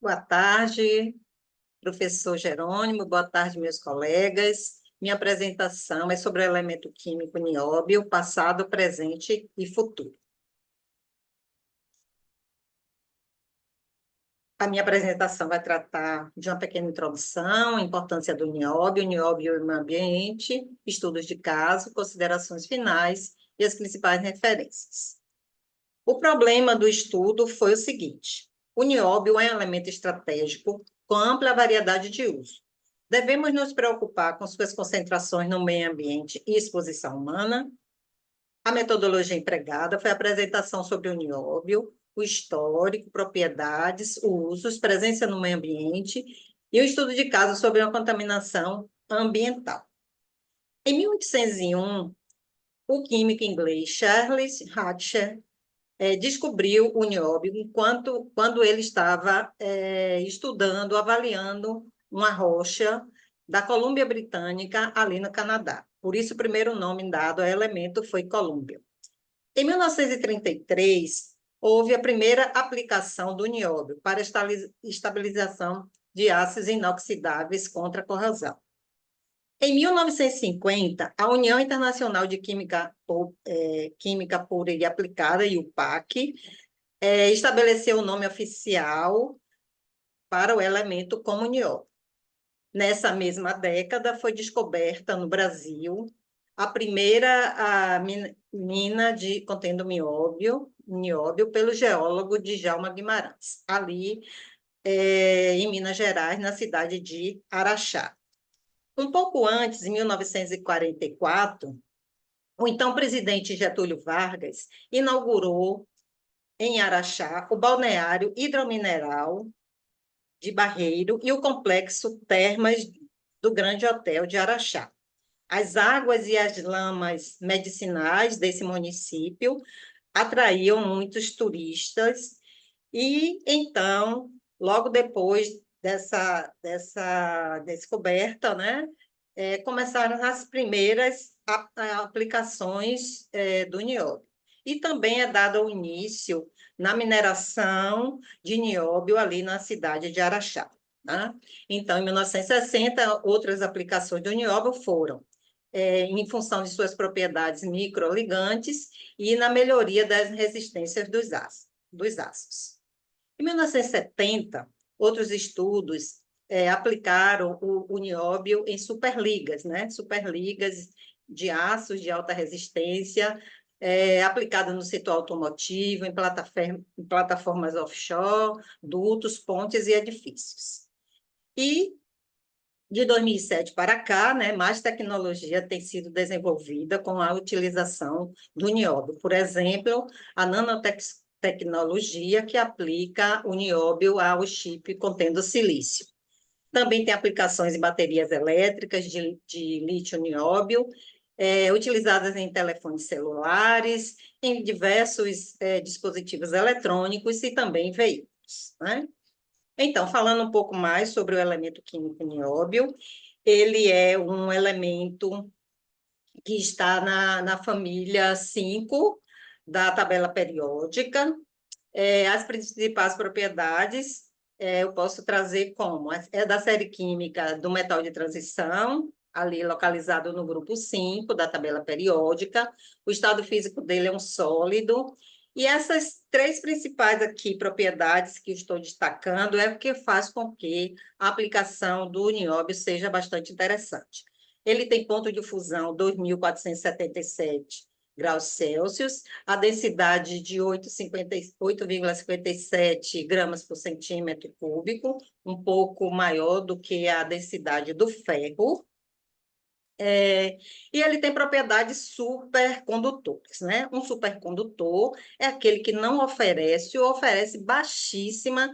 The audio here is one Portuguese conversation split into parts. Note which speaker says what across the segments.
Speaker 1: Boa tarde, professor Jerônimo, boa tarde, meus colegas. Minha apresentação é sobre o elemento químico nióbio, passado, presente e futuro. A minha apresentação vai tratar de uma pequena introdução, a importância do nióbio no ambiente, estudos de caso, considerações finais e as principais referências. O problema do estudo foi o seguinte: o nióbio é um elemento estratégico com ampla variedade de uso. Devemos nos preocupar com suas concentrações no meio ambiente e exposição humana. A metodologia empregada foi a apresentação sobre o nióbio, o histórico, propriedades, usos, presença no meio ambiente e o estudo de caso sobre a contaminação ambiental. Em 1801, o químico inglês Charles Hatcher descobriu o nióbio quando ele estava estudando, avaliando uma rocha da Colômbia Britânica, ali no Canadá. Por isso, o primeiro nome dado ao elemento foi Colômbia. Em 1933, houve a primeira aplicação do nióbio para estabilização de ácidos inoxidáveis contra a corrosão. Em 1950, a União Internacional de Química Pura e Aplicada, IUPAC, estabeleceu o nome oficial para o elemento como nióbio. Nessa mesma década, foi descoberta no Brasil a primeira mina contendo nióbio pelo geólogo Djalma Guimarães, ali em Minas Gerais, na cidade de Araxá. Um pouco antes, em 1944, o então presidente Getúlio Vargas inaugurou em Araxá o balneário hidromineral de Barreiro e o complexo Termas do Grande Hotel de Araxá. As águas e as lamas medicinais desse município atraíam muitos turistas e, então, logo depois dessa descoberta, né, começaram as primeiras aplicações do nióbio. E também é dado o início na mineração de nióbio ali na cidade de Araxá. Tá? Então, em 1960, outras aplicações do nióbio foram em função de suas propriedades microligantes e na melhoria das resistências dos ácidos. Em 1970, outros estudos aplicaram o nióbio em superligas, né? Superligas de aços de alta resistência, aplicado no setor automotivo, em plataformas offshore, dutos, pontes e edifícios. E de 2007 para cá, né, mais tecnologia tem sido desenvolvida com a utilização do nióbio. Por exemplo, a nanotecnologia que aplica o nióbio ao chip contendo silício. Também tem aplicações em baterias elétricas de lítio-nióbio, utilizadas em telefones celulares, em diversos dispositivos eletrônicos e também em veículos, né? Então, falando um pouco mais sobre o elemento químico nióbio, ele é um elemento que está na família 5 da tabela periódica. As principais propriedades eu posso trazer como é da série química do metal de transição, ali localizado no grupo 5 da tabela periódica. O estado físico dele é um sólido. E essas três principais aqui propriedades que estou destacando é o que faz com que a aplicação do nióbio seja bastante interessante. Ele tem ponto de fusão 2.477 graus Celsius, a densidade de 8,57 gramas por centímetro cúbico, um pouco maior do que a densidade do ferro. E ele tem propriedades supercondutores, né? Um supercondutor é aquele que não oferece ou oferece baixíssima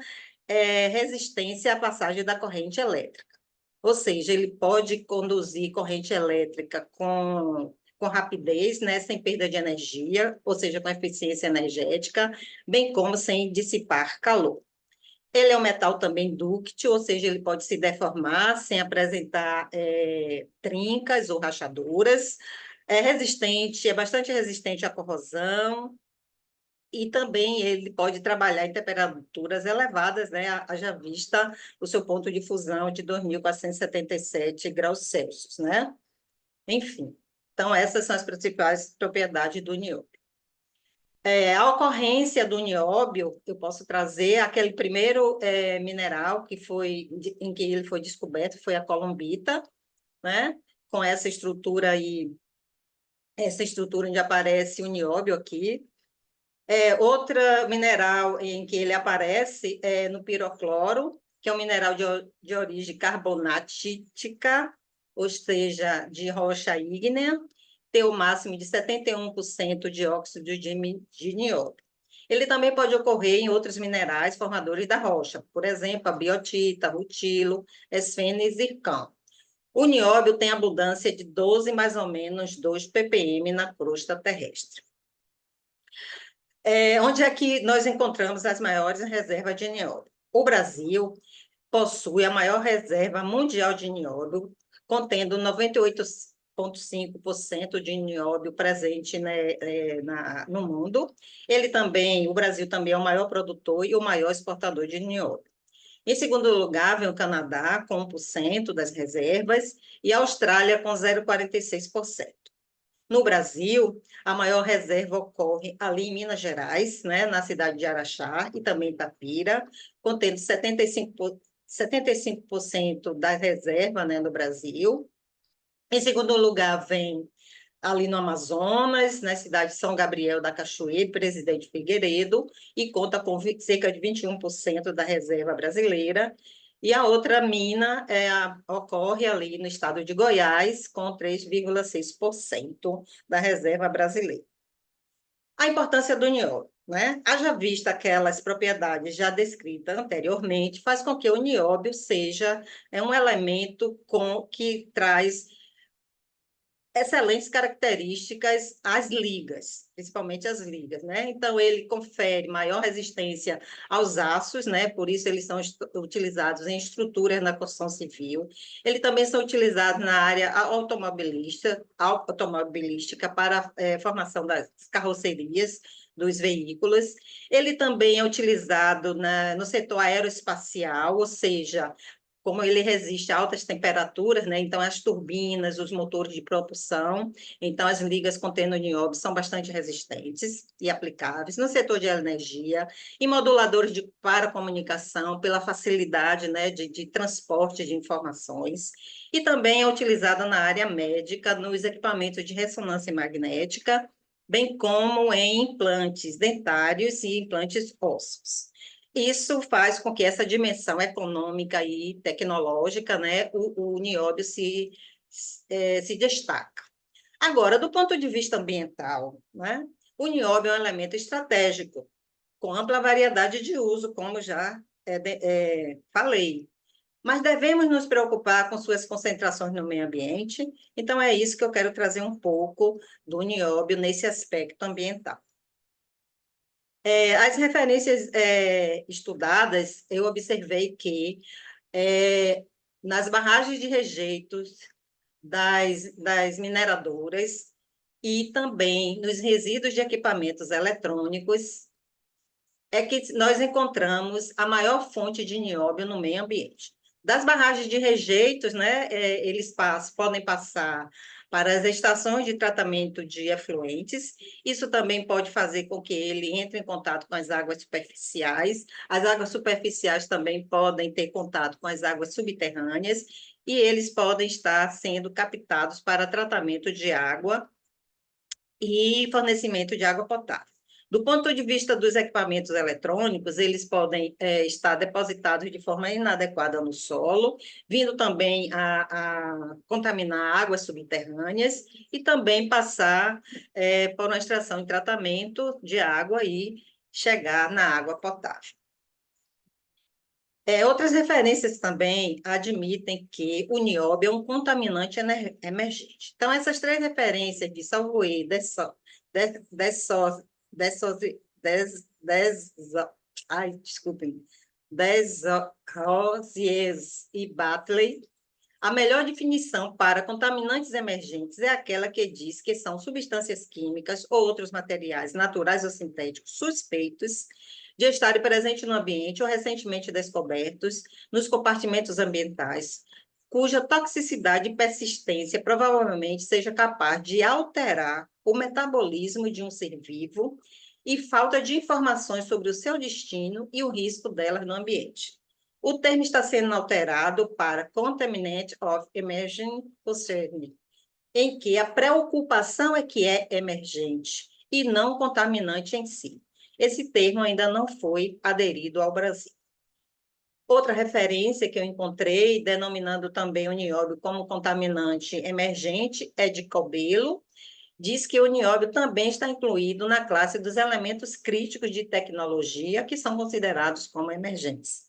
Speaker 1: resistência à passagem da corrente elétrica. Ou seja, ele pode conduzir corrente elétrica com rapidez, né, sem perda de energia, ou seja, com eficiência energética, bem como sem dissipar calor. Ele é um metal também dúctil, ou seja, ele pode se deformar sem apresentar trincas ou rachaduras. É resistente, é bastante resistente à corrosão. e também ele pode trabalhar em temperaturas elevadas, né? Haja vista o seu ponto de fusão de 2.477 graus Celsius, né? Enfim, então essas são as principais propriedades do nióbio. A ocorrência do nióbio, eu posso trazer aquele primeiro mineral em que ele foi descoberto, foi a colombita, né? Com essa estrutura onde aparece o nióbio aqui. Outra mineral em que ele aparece é no pirocloro, que é um mineral de origem carbonatítica, ou seja, de rocha ígnea, tem o máximo de 71% de óxido de nióbio. Ele também pode ocorrer em outros minerais formadores da rocha, por exemplo, a biotita, rutilo, esfene e zircão. O nióbio tem abundância de 12 mais ou menos 2 ppm na crosta terrestre. Onde é que nós encontramos as maiores reservas de nióbio? O Brasil possui a maior reserva mundial de nióbio, contendo 98,5% de nióbio presente, né, no mundo. O Brasil também é o maior produtor e o maior exportador de nióbio. Em segundo lugar, vem o Canadá, com 1% das reservas, e a Austrália, com 0,46%. No Brasil, a maior reserva ocorre ali em Minas Gerais, né, na cidade de Araxá e também Itapira, contendo 75% da reserva, né, no Brasil. Em segundo lugar, vem ali no Amazonas, na cidade de São Gabriel da Cachoeira, Presidente Figueiredo, e conta com cerca de 21% da reserva brasileira. E a outra mina ocorre ali no estado de Goiás, com 3,6% da reserva brasileira. A importância do nióbio, né? Haja vista aquelas propriedades já descritas anteriormente, faz com que o nióbio seja um elemento que traz excelentes características às ligas, principalmente as ligas, né? Então, ele confere maior resistência aos aços, né? Por isso, eles são utilizados em estruturas na construção civil. Ele também são utilizados na área automobilística para a formação das carrocerias, dos veículos. Ele também é utilizado no setor aeroespacial, ou seja, como ele resiste a altas temperaturas, né? Então as turbinas, os motores de propulsão, então as ligas contendo nióbio são bastante resistentes e aplicáveis no setor de energia, e moduladores para comunicação, pela facilidade, né, de transporte de informações, e também é utilizado na área médica, nos equipamentos de ressonância magnética, bem como em implantes dentários e implantes ósseos. Isso faz com que essa dimensão econômica e tecnológica, né, o nióbio se destaca. Agora, do ponto de vista ambiental, né, o nióbio é um elemento estratégico, com ampla variedade de uso, como já falei. Mas devemos nos preocupar com suas concentrações no meio ambiente, então é isso que eu quero trazer um pouco do nióbio nesse aspecto ambiental. As referências estudadas, eu observei que nas barragens de rejeitos das mineradoras e também nos resíduos de equipamentos eletrônicos é que nós encontramos a maior fonte de nióbio no meio ambiente. Das barragens de rejeitos, né, eles podem passar para as estações de tratamento de efluentes. Isso também pode fazer com que ele entre em contato com as águas superficiais. As águas superficiais também podem ter contato com as águas subterrâneas e eles podem estar sendo captados para tratamento de água e fornecimento de água potável. Do ponto de vista dos equipamentos eletrônicos, eles podem estar depositados de forma inadequada no solo, vindo também a contaminar águas subterrâneas e também passar por uma extração e tratamento de água e chegar na água potável. Outras referências também admitem que o nióbio é um contaminante emergente. Então, essas três referências de Salvoe, desculpem, Desrosiers e Batley A melhor definição para contaminantes emergentes é aquela que diz que são substâncias químicas ou outros materiais naturais ou sintéticos suspeitos de estarem presentes no ambiente ou recentemente descobertos nos compartimentos ambientais, cuja toxicidade e persistência provavelmente seja capaz de alterar o metabolismo de um ser vivo e falta de informações sobre o seu destino e o risco delas no ambiente. O termo está sendo alterado para Contaminant of Emerging Concern, em que a preocupação é que é emergente e não contaminante em si. Esse termo ainda não foi aderido ao Brasil. Outra referência que eu encontrei, denominando também o nióbio como contaminante emergente, é de Cobelo. Diz que o nióbio também está incluído na classe dos elementos críticos de tecnologia que são considerados como emergentes.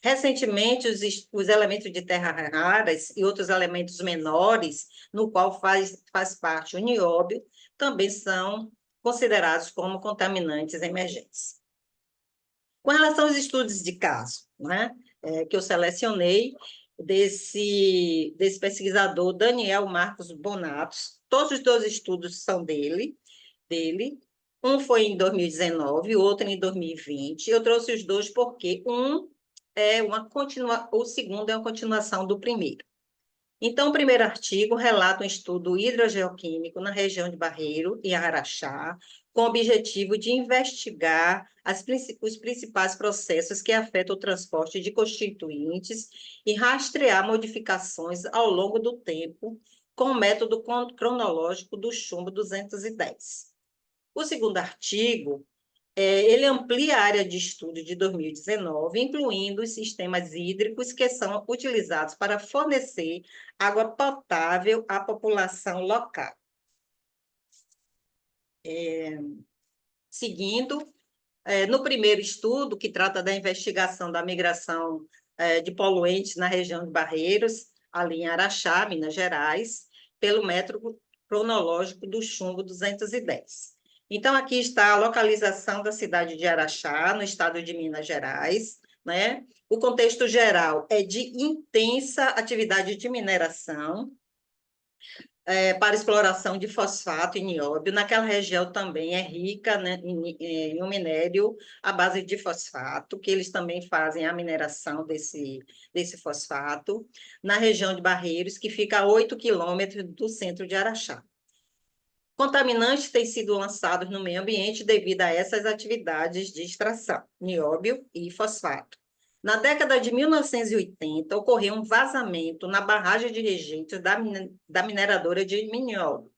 Speaker 1: Recentemente, os elementos de terra raras e outros elementos menores, no qual faz parte o nióbio, também são considerados como contaminantes emergentes. Com relação aos estudos de caso, né, que eu selecionei, desse pesquisador Daniel Marcos Bonatos, todos os dois estudos são dele. Um foi em 2019, outro em 2020. Eu trouxe os dois porque o segundo é uma continuação do primeiro. Então, o primeiro artigo relata um estudo hidrogeoquímico na região de Barreiro, em Araxá, com o objetivo de investigar os principais processos que afetam o transporte de constituintes e rastrear modificações ao longo do tempo com o método cronológico do chumbo 210. O segundo artigo ele amplia a área de estudo de 2019, incluindo os sistemas hídricos que são utilizados para fornecer água potável à população local. Seguindo, no primeiro estudo, que trata da investigação da migração de poluentes na região de Barreiros, ali em Araxá, Minas Gerais, pelo método cronológico do chumbo 210. Então, aqui está a localização da cidade de Araxá, no estado de Minas Gerais, né? O contexto geral é de intensa atividade de mineração, para exploração de fosfato e nióbio. Naquela região também é rica, né, em um minério à base de fosfato, que eles também fazem a mineração desse fosfato, na região de Barreiros, que fica a 8 quilômetros do centro de Araxá. Contaminantes têm sido lançados no meio ambiente devido a essas atividades de extração, nióbio e fosfato. Na década de 1980, ocorreu um vazamento na barragem de rejeitos da mineradora de nióbio.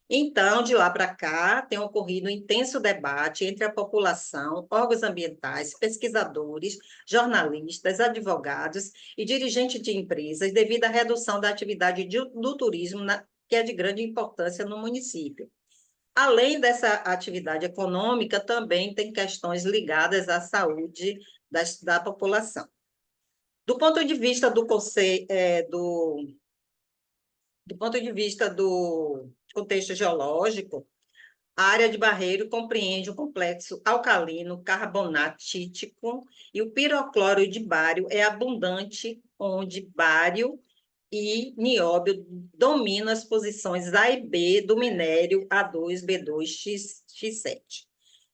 Speaker 1: Então, de lá para cá, tem ocorrido um intenso debate entre a população, órgãos ambientais, pesquisadores, jornalistas, advogados e dirigentes de empresas devido à redução da atividade do turismo, que é de grande importância no município. Além dessa atividade econômica, também tem questões ligadas à saúde da população. Do ponto de vista do ponto de vista do contexto geológico, a área de Barreiro compreende o complexo alcalino carbonatítico e o pirocloro de bário é abundante, onde bário e nióbio dominam as posições A e B do minério A2B2X7.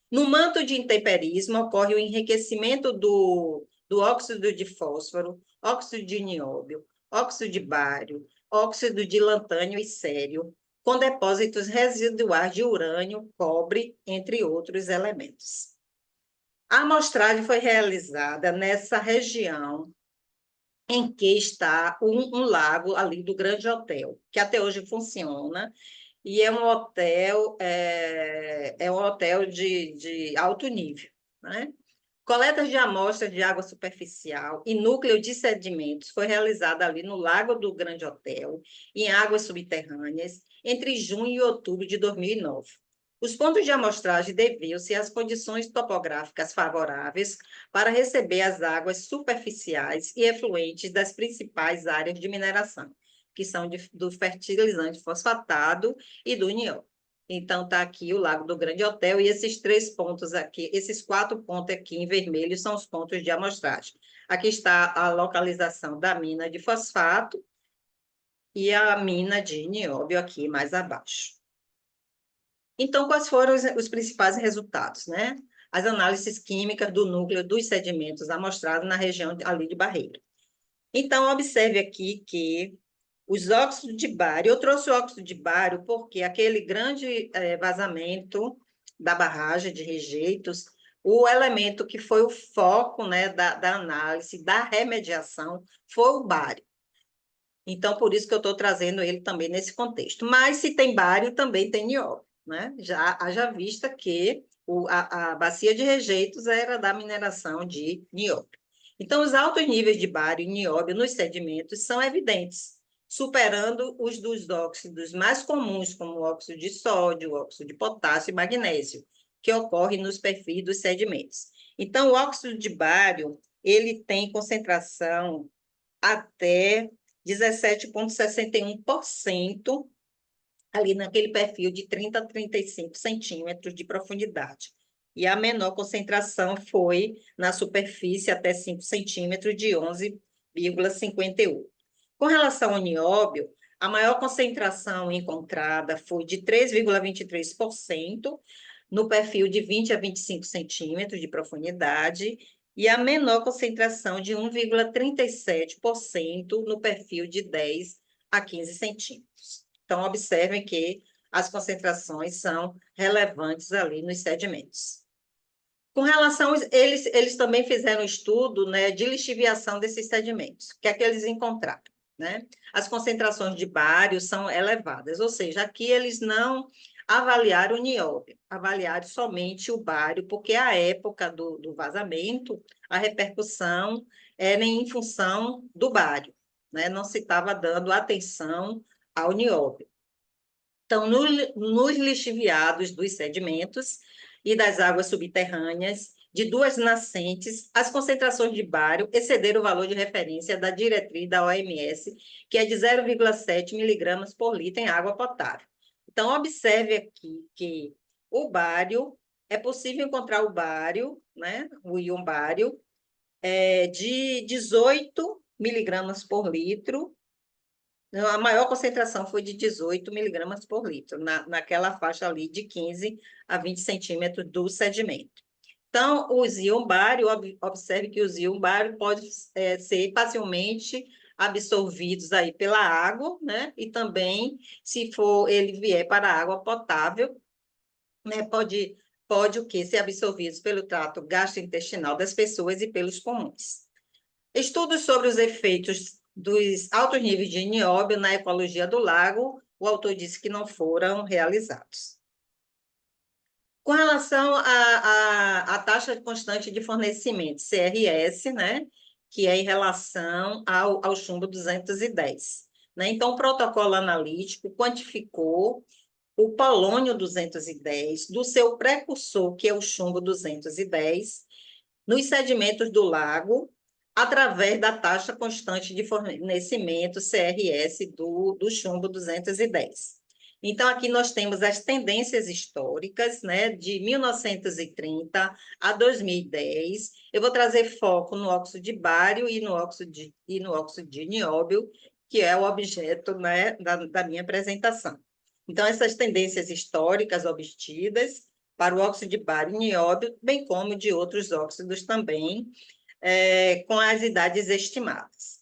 Speaker 1: No manto de intemperismo, ocorre o enriquecimento do óxido de fósforo, óxido de nióbio, óxido de bário, óxido de lantânio e cério, com depósitos residuais de urânio, cobre, entre outros elementos. A amostragem foi realizada nessa região em que está um lago ali do Grande Hotel, que até hoje funciona, e é um hotel, de alto nível, né? Coletas de amostras de água superficial e núcleo de sedimentos foi realizada ali no Lago do Grande Hotel, em águas subterrâneas, entre junho e outubro de 2009. Os pontos de amostragem deviam-se às condições topográficas favoráveis para receber as águas superficiais e efluentes das principais áreas de mineração, que são do fertilizante fosfatado e do nióbio. Então, está aqui o Lago do Grande Hotel, e esses 3 pontos aqui, esses 4 pontos aqui em vermelho são os pontos de amostragem. Aqui está a localização da mina de fosfato, e a mina de nióbio aqui mais abaixo. Então, quais foram os principais resultados, né? As análises químicas do núcleo dos sedimentos amostrados na região ali de Barreira. Então, observe aqui que os óxidos de bário, eu trouxe o óxido de bário porque aquele grande vazamento da barragem de rejeitos, o elemento que foi o foco, né, da análise, da remediação, foi o bário. Então, por isso que eu estou trazendo ele também nesse contexto. Mas se tem bário, também tem nióbio, né? Já haja vista que a bacia de rejeitos era da mineração de nióbio. Então, os altos níveis de bário e nióbio nos sedimentos são evidentes, superando os dos óxidos mais comuns, como o óxido de sódio, o óxido de potássio e magnésio, que ocorre nos perfis dos sedimentos. Então, o óxido de bário, ele tem concentração até 17,61% ali naquele perfil de 30 a 35 centímetros de profundidade. E a menor concentração foi na superfície até 5 centímetros, de 11,58. Com relação ao nióbio, a maior concentração encontrada foi de 3,23% no perfil de 20 a 25 centímetros de profundidade e a menor concentração de 1,37% no perfil de 10 a 15 centímetros. Então, observem que as concentrações são relevantes ali nos sedimentos. Com relação, eles também fizeram um estudo, né, de lixiviação desses sedimentos. O que é que eles encontraram? Né? As concentrações de bário são elevadas, ou seja, aqui eles não avaliaram o nióbio, avaliaram somente o bário, porque à época do vazamento, a repercussão era em função do bário, né? Não se estava dando atenção ao nióbio. Então, nos lixiviados dos sedimentos e das águas subterrâneas de duas nascentes, as concentrações de bário excederam o valor de referência da diretriz da OMS, que é de 0,7 miligramas por litro em água potável. Então, observe aqui que o bário, é possível encontrar o bário, né, o íon bário, de 18 miligramas por litro. A maior concentração foi de 18 miligramas por litro, naquela faixa ali de 15 a 20 centímetros do sedimento. Então, os íon bário, observe que os íon bário podem ser facilmente absorvidos aí pela água, né? E também, se for ele vier para a água potável, né? Pode o quê? Ser absorvidos pelo trato gastrointestinal das pessoas e pelos pulmões. Estudos sobre os efeitos dos altos níveis de nióbio na ecologia do lago, o autor disse que não foram realizados. Com relação à taxa constante de fornecimento, CRS, né, que é em relação ao chumbo 210. Né? Então, o protocolo analítico quantificou o polônio 210 do seu precursor, que é o chumbo 210, nos sedimentos do lago, através da taxa constante de fornecimento, CRS, do chumbo 210. Então, aqui nós temos as tendências históricas, né, de 1930 a 2010. Eu vou trazer foco no óxido de bário e no óxido de nióbio, que é o objeto, né, da minha apresentação. Então, essas tendências históricas obtidas para o óxido de bário e nióbio, bem como de outros óxidos também, com as idades estimadas.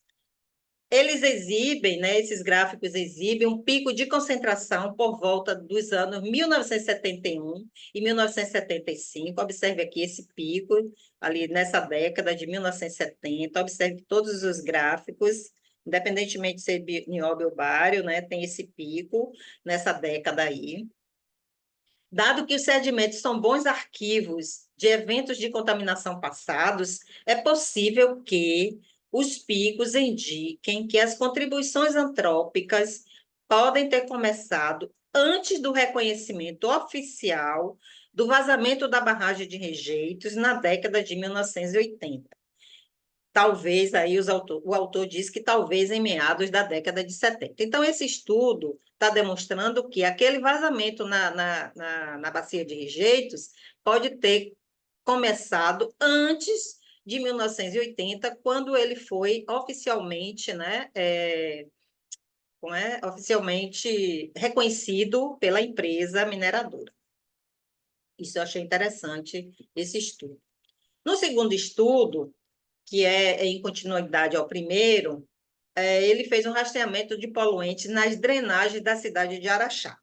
Speaker 1: Eles exibem, né, esses gráficos exibem um pico de concentração por volta dos anos 1971 e 1975. Observe aqui esse pico, ali nessa década de 1970. Observe todos os gráficos, independentemente de ser nióbio ou bário, né, tem esse pico nessa década aí. Dado que os sedimentos são bons arquivos de eventos de contaminação passados, é possível que os picos indiquem que as contribuições antrópicas podem ter começado antes do reconhecimento oficial do vazamento da barragem de rejeitos na década de 1980. Talvez, aí o autor diz que talvez em meados da década de 70. Então, esse estudo está demonstrando que aquele vazamento na bacia de rejeitos pode ter começado antes de 1980, quando ele foi oficialmente, né, oficialmente reconhecido pela empresa mineradora. Isso eu achei interessante, esse estudo. No segundo estudo, que é em continuidade ao primeiro, ele fez um rastreamento de poluentes nas drenagens da cidade de Araxá,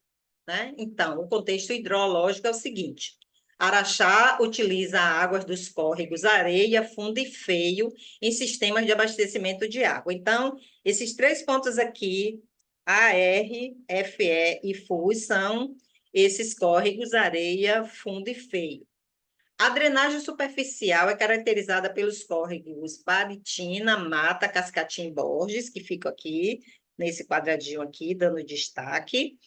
Speaker 1: né? Então, o contexto hidrológico é o seguinte: Araxá utiliza águas dos córregos Areia, Fundo e Feio em sistemas de abastecimento de água. Então, esses 3 pontos aqui, AR, FE e FUS, são esses córregos Areia, Fundo e Feio. A drenagem superficial é caracterizada pelos córregos Baritina, Mata, Cascatim e Borges, que ficam aqui, nesse quadradinho aqui, dando destaque.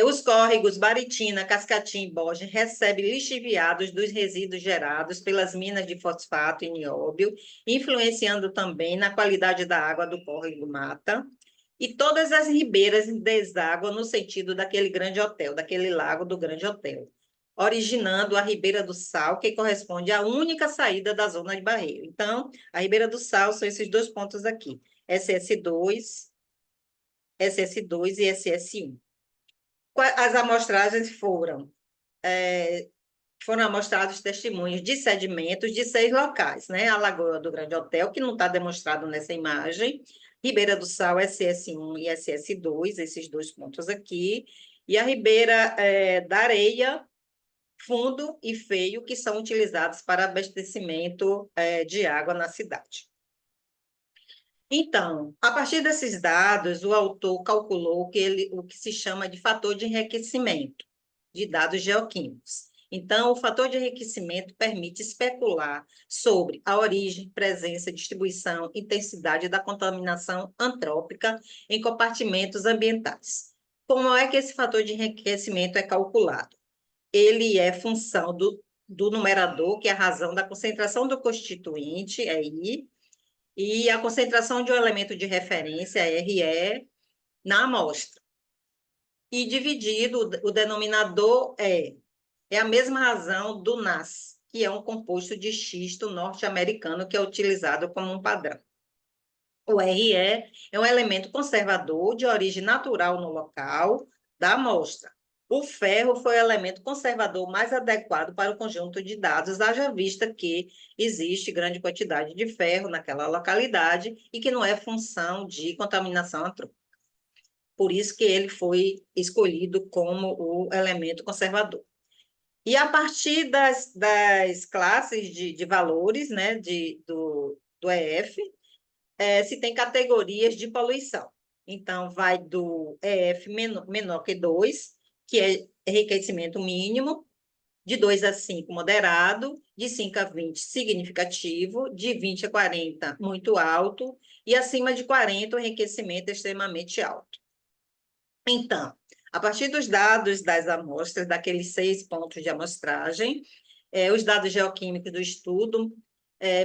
Speaker 1: Os córregos Baritina, Cascatim e Borges recebem lixiviados dos resíduos gerados pelas minas de fosfato e nióbio, influenciando também na qualidade da água do córrego Mata. E todas as ribeiras desaguam no sentido daquele grande hotel, daquele lago do grande hotel, originando a Ribeira do Sal, que corresponde à única saída da zona de Barreiro. Então, a Ribeira do Sal são esses 2 pontos aqui, SS2 e SS1. As amostragens foram amostrados testemunhos de sedimentos de 6 locais, né? A Lagoa do Grande Hotel, que não está demonstrado nessa imagem, Ribeira do Sal, SS1 e SS2, esses 2 pontos aqui, e a Ribeira da Areia, Fundo e Feio, que são utilizados para abastecimento de água na cidade. Então, a partir desses dados, o autor calculou o que se chama de fator de enriquecimento de dados geoquímicos. Então, o fator de enriquecimento permite especular sobre a origem, presença, distribuição, intensidade da contaminação antrópica em compartimentos ambientais. Como é que esse fator de enriquecimento é calculado? Ele é função do numerador, que é a razão da concentração do constituinte, I, e a concentração de um elemento de referência, RE, na amostra. E dividido, o denominador é a mesma razão do NAS, que é um composto de xisto norte-americano que é utilizado como um padrão. O RE é um elemento conservador de origem natural no local da amostra. O ferro foi o elemento conservador mais adequado para o conjunto de dados, haja vista que existe grande quantidade de ferro naquela localidade e que não é função de contaminação antrópica. Por isso que ele foi escolhido como o elemento conservador. E a partir das classes de valores, né, do EF, se tem categorias de poluição. Então, vai do EF menor que 2, que é enriquecimento mínimo, de 2 a 5, moderado, de 5 a 20, significativo, de 20 a 40, muito alto, e acima de 40, o enriquecimento é extremamente alto. Então, a partir dos dados das amostras, daqueles 6 pontos de amostragem, os dados geoquímicos do estudo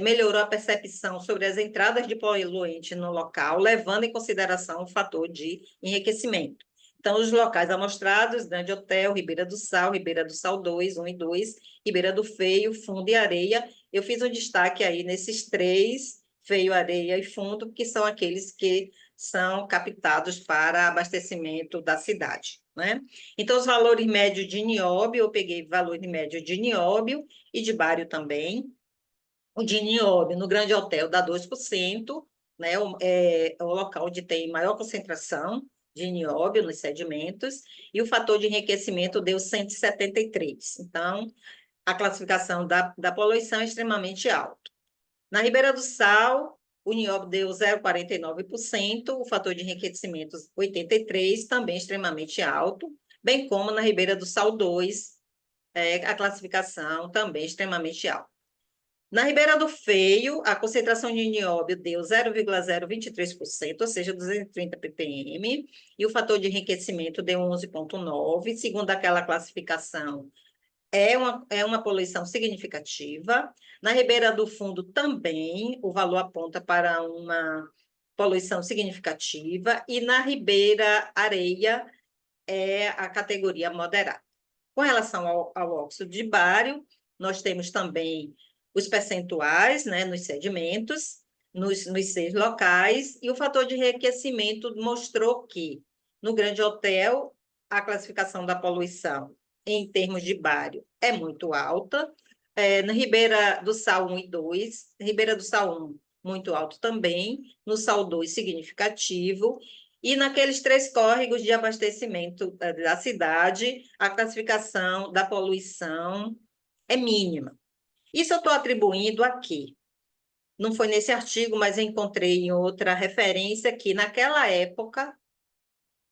Speaker 1: melhorou a percepção sobre as entradas de poluente no local, levando em consideração o fator de enriquecimento. Então, os locais amostrados, Grande Hotel, Ribeira do Sal 2, 1 e 2, Ribeira do Feio, Fundo e Areia. Eu fiz um destaque aí nesses 3, Feio, Areia e Fundo, que são aqueles que são captados para abastecimento da cidade, né? Então, os valores médios de nióbio, eu peguei valor médio de nióbio e de bário também. O de nióbio no Grande Hotel dá 2%, né? É o local onde tem maior concentração de nióbio nos sedimentos, e o fator de enriquecimento deu 173. Então, a classificação da poluição é extremamente alta. Na Ribeira do Sal, o nióbio deu 0,49%, o fator de enriquecimento 83, também extremamente alto, bem como na Ribeira do Sal 2, a classificação também extremamente alta. Na Ribeira do Feio, a concentração de nióbio deu 0,023%, ou seja, 230 ppm, e o fator de enriquecimento deu 11,9%, segundo aquela classificação, é uma poluição significativa. Na Ribeira do Fundo também, o valor aponta para uma poluição significativa, e na Ribeira Areia é a categoria moderada. Com relação ao óxido de bário, nós temos também os percentuais, né, nos sedimentos. nos 6 locais, e o fator de enriquecimento mostrou que, no Grande Hotel, a classificação da poluição em termos de bário é muito alta, na Ribeira do Sal 1 e 2, Ribeira do Sal 1 muito alto também, no Sal 2 significativo, e naqueles 3 córregos de abastecimento da cidade, a classificação da poluição é mínima. Isso eu estou atribuindo aqui. Não foi nesse artigo, mas eu encontrei em outra referência que, naquela época,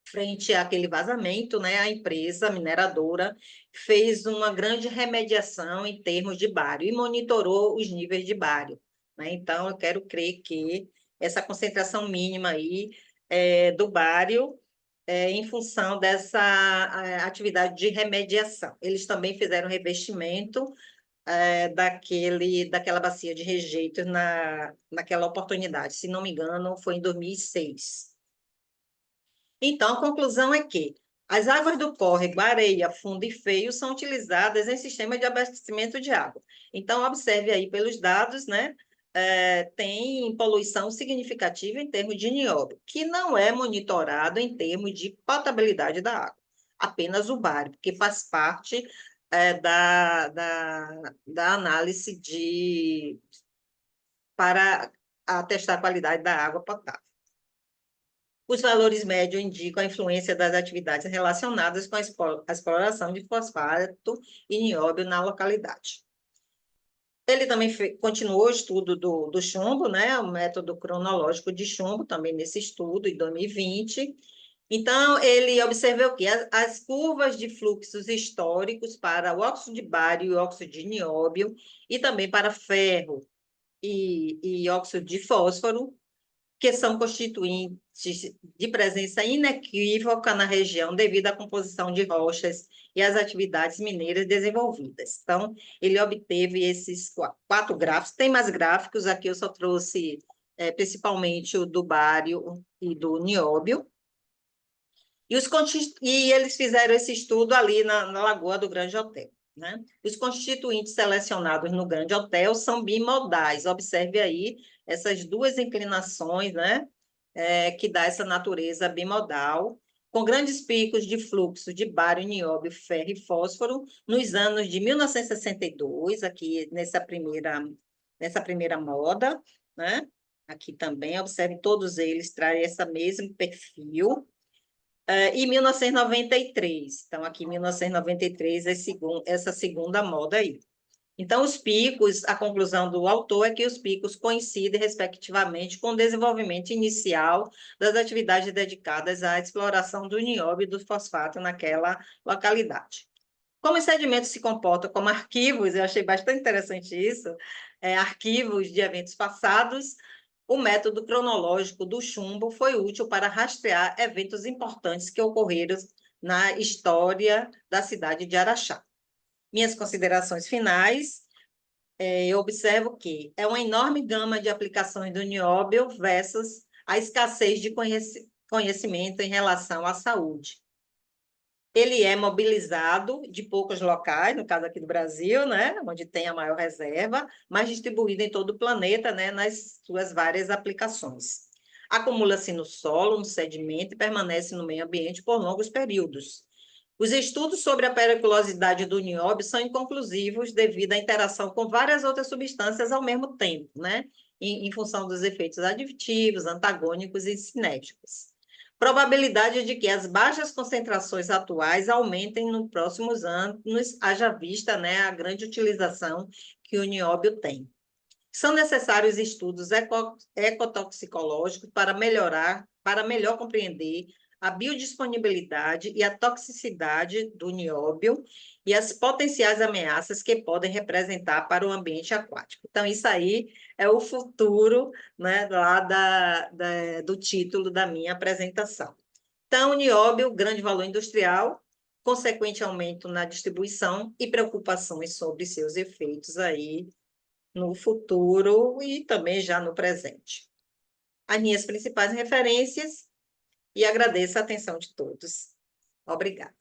Speaker 1: frente àquele vazamento, né, a empresa mineradora fez uma grande remediação em termos de bário e monitorou os níveis de bário, né? Então, eu quero crer que essa concentração mínima aí do bário em função dessa atividade de remediação. Eles também fizeram revestimento daquela bacia de rejeito naquela oportunidade. Se não me engano, foi em 2006. Então, a conclusão é que as águas do córrego, areia, fundo e feio são utilizadas em sistema de abastecimento de água. Então, observe aí pelos dados, né? Tem poluição significativa em termos de nióbio, que não é monitorado em termos de potabilidade da água, apenas o bário, porque faz parte da análise para atestar a qualidade da água potável. Os valores médios indicam a influência das atividades relacionadas com a exploração de fosfato e nióbio na localidade. Ele também continuou o estudo do chumbo, né, o método cronológico de chumbo, também nesse estudo, em 2020. Então, ele observou que as curvas de fluxos históricos para o óxido de bário e óxido de nióbio, e também para ferro e óxido de fósforo, que são constituintes de presença inequívoca na região devido à composição de rochas e às atividades mineiras desenvolvidas. Então, ele obteve esses 4 gráficos. Tem mais gráficos, aqui eu só trouxe principalmente o do bário e do nióbio. E eles fizeram esse estudo ali na Lagoa do Grande Hotel. Né? Os constituintes selecionados no Grande Hotel são bimodais. Observe aí essas 2 inclinações, né? Que dá essa natureza bimodal, com grandes picos de fluxo de bário, nióbio, ferro e fósforo nos anos de 1962, aqui nessa primeira moda, né? Aqui também, observe, todos eles trazem esse mesmo perfil. E 1993, então aqui 1993 é essa segunda moda aí. Então, os picos, a conclusão do autor é que os picos coincidem, respectivamente, com o desenvolvimento inicial das atividades dedicadas à exploração do nióbio e do fosfato naquela localidade. Como os sedimentos se comportam como arquivos, eu achei bastante interessante isso, arquivos de eventos passados, o método cronológico do chumbo foi útil para rastrear eventos importantes que ocorreram na história da cidade de Araxá. Minhas considerações finais, eu observo que é uma enorme gama de aplicações do nióbio versus a escassez de conhecimento em relação à saúde. Ele é mobilizado de poucos locais, no caso aqui do Brasil, né, onde tem a maior reserva, mas distribuído em todo o planeta, né, nas suas várias aplicações. Acumula-se no solo, no sedimento e permanece no meio ambiente por longos períodos. Os estudos sobre a periculosidade do nióbio são inconclusivos devido à interação com várias outras substâncias ao mesmo tempo, né, em função dos efeitos aditivos, antagônicos e cinéticos. Probabilidade de que as baixas concentrações atuais aumentem nos próximos anos, haja vista, né, a grande utilização que o nióbio tem. São necessários estudos ecotoxicológicos para melhor compreender a biodisponibilidade e a toxicidade do nióbio e as potenciais ameaças que podem representar para o ambiente aquático. Então, isso aí é o futuro, né, lá do título da minha apresentação. Então, o nióbio, grande valor industrial, consequente aumento na distribuição e preocupações sobre seus efeitos aí no futuro e também já no presente. As minhas principais referências, e agradeço a atenção de todos. Obrigada.